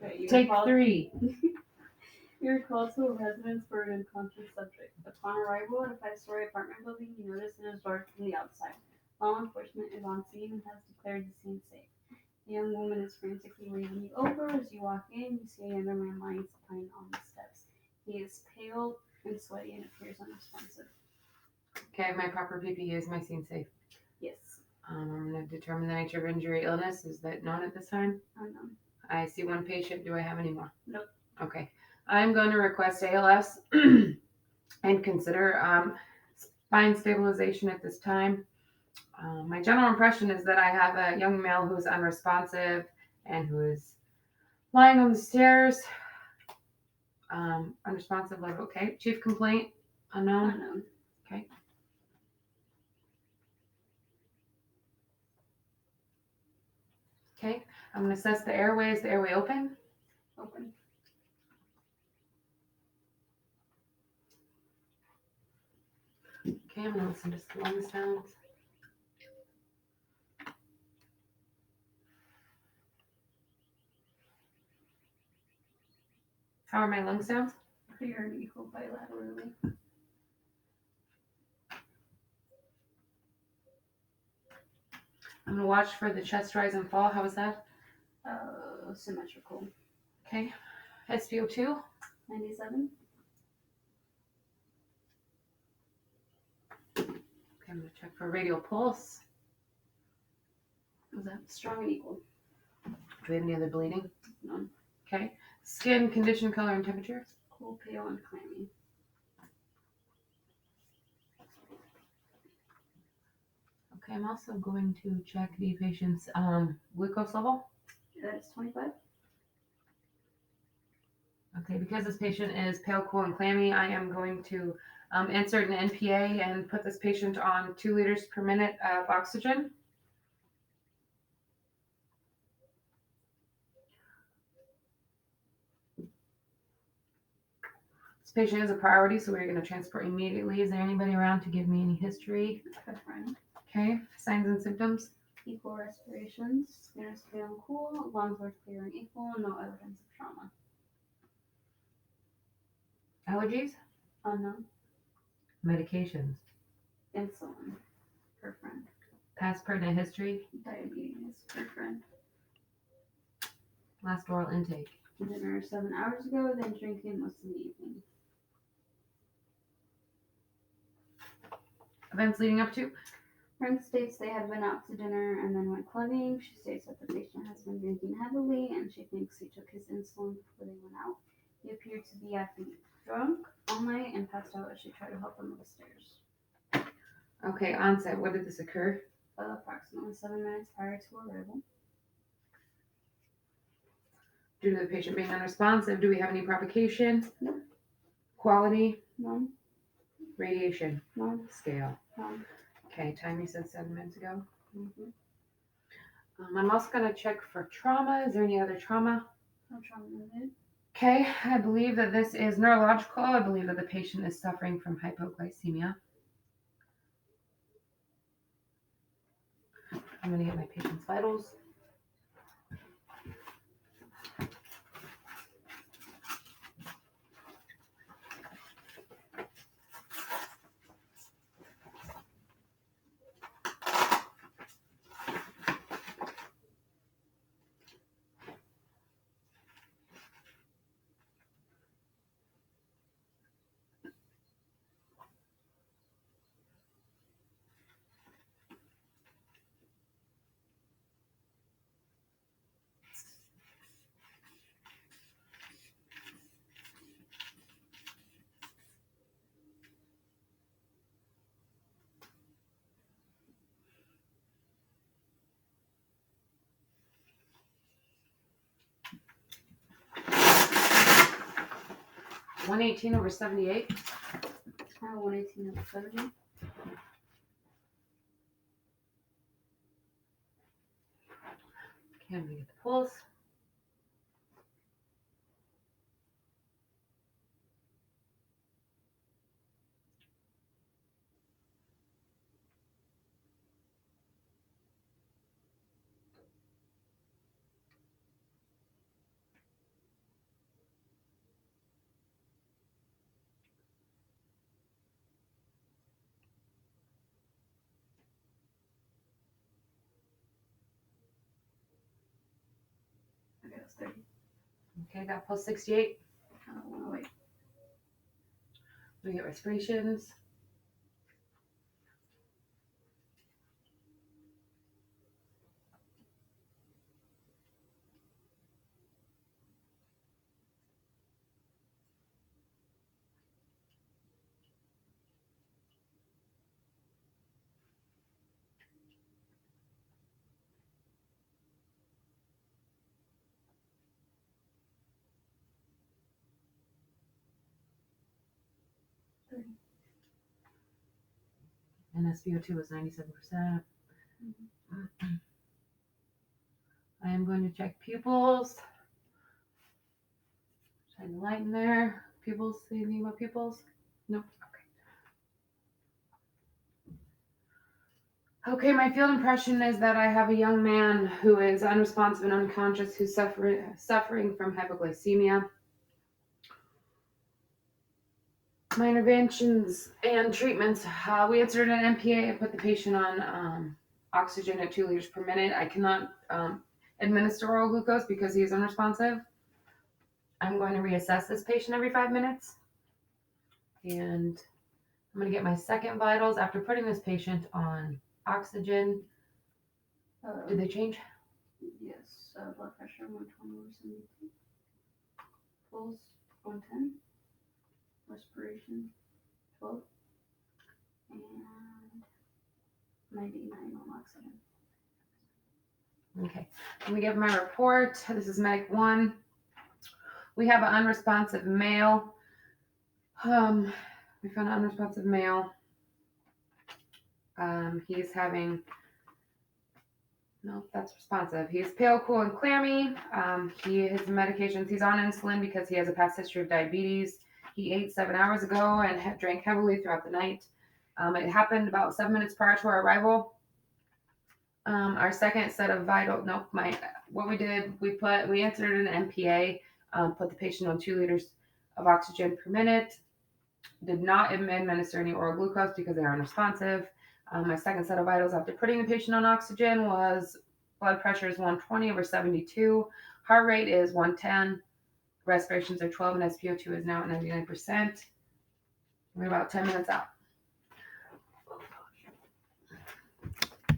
Okay, Take 3. You're called to a residence for an unconscious subject. Upon arrival at a 5-story apartment building, you notice it is dark from the outside. Law enforcement is on scene and has declared the scene safe. The young woman is frantically waving you over. As you walk in, you see a younger man lying supine on the steps. He is pale and sweaty and appears unresponsive. Okay, my proper PPE is my scene safe. Yes. I'm going to determine the nature of injury, illness. Is that known at this time? Unknown. I see one patient. Do I have any more? Nope. Okay. I'm going to request ALS and consider spine stabilization at this time. My general impression is that I have a young male who is unresponsive and who is lying on the stairs. Unresponsive, like, okay. Chief complaint, unknown. Unknown. Okay. Okay. I'm going to assess the airway. Is the airway open? Open. Okay, I'm going to listen to some lung sounds. How are my lung sounds? Clear and equal bilaterally. I'm going to watch for the chest rise and fall. How is that? Symmetrical. Okay. SpO2? 97. Okay, I'm going to check for radial pulse. Was that strong and equal? Do we have any other bleeding? None. Okay. Skin condition, color, and temperature? Cool, pale, and clammy. Okay, I'm also going to check the patient's glucose level. That is 25. Okay, because this patient is pale, cool, and clammy, I am going to insert an NPA and put this patient on 2 liters per minute of oxygen. This patient is a priority, so we're going to transport immediately. Is there anybody around to give me any history? A friend. Okay, signs and symptoms. Equal respirations. Skin is pale and cool. Lungs are clear and equal. No evidence of trauma. Allergies? Unknown. Medications. Insulin. Per friend. Past pregnant history. Diabetes. Per friend. Last oral intake. Dinner 7 hours ago, then drinking most of the evening. Events leading up to. Friend states they had been out to dinner and then went clubbing. She states that the patient has been drinking heavily and she thinks he took his insulin before they went out. He appeared to be acting drunk all night and passed out as she tried to help him up the stairs. Okay, onset. When did this occur? Approximately 7 minutes prior to arrival. Due to the patient being unresponsive, do we have any provocation? No. Quality? None. Radiation? None. Scale? None. Okay, time you said 7 minutes ago. Mm-hmm. I'm also going to check for trauma. Is there any other trauma? No trauma noted. Okay, I believe that this is neurological. I believe that the patient is suffering from hypoglycemia. I'm going to get my patient's vitals. (118/78). 118/70. Okay, I'm going to get the pulse. Okay, got pulse 68. I don't want to wait. We get respirations. And SpO2 was 97%. I am going to check pupils. Shine the light in there. Pupils, see anything about pupils? Nope. Okay, my field impression is that I have a young man who is unresponsive and unconscious who's suffering from hypoglycemia. My interventions and treatments, we inserted an MPA and put the patient on oxygen at 2 liters per minute. I cannot administer oral glucose because he is unresponsive. I'm going to reassess this patient every 5 minutes. And I'm going to get my second vitals after putting this patient on oxygen. Did they change? Yes. Blood pressure 120/72. Pulse 110. Respiration 12. And 99 on oxygen. Okay. Let me give my report. This is Medic 1. We have an unresponsive male. We found an unresponsive male. He's having, no, that's responsive. He's pale, cool, and clammy. His medications, he's on insulin because he has a past history of diabetes. He ate 7 hours ago and drank heavily throughout the night. It happened about 7 minutes prior to our arrival. Our second set of what we did, we inserted an MPA, put the patient on 2 liters of oxygen per minute. Did not administer any oral glucose because they are unresponsive. My second set of vitals after putting the patient on oxygen was blood pressure is 120/72. Heart rate is 110. Respirations are 12 and SpO2 is now at 99%. We're about 10 minutes out.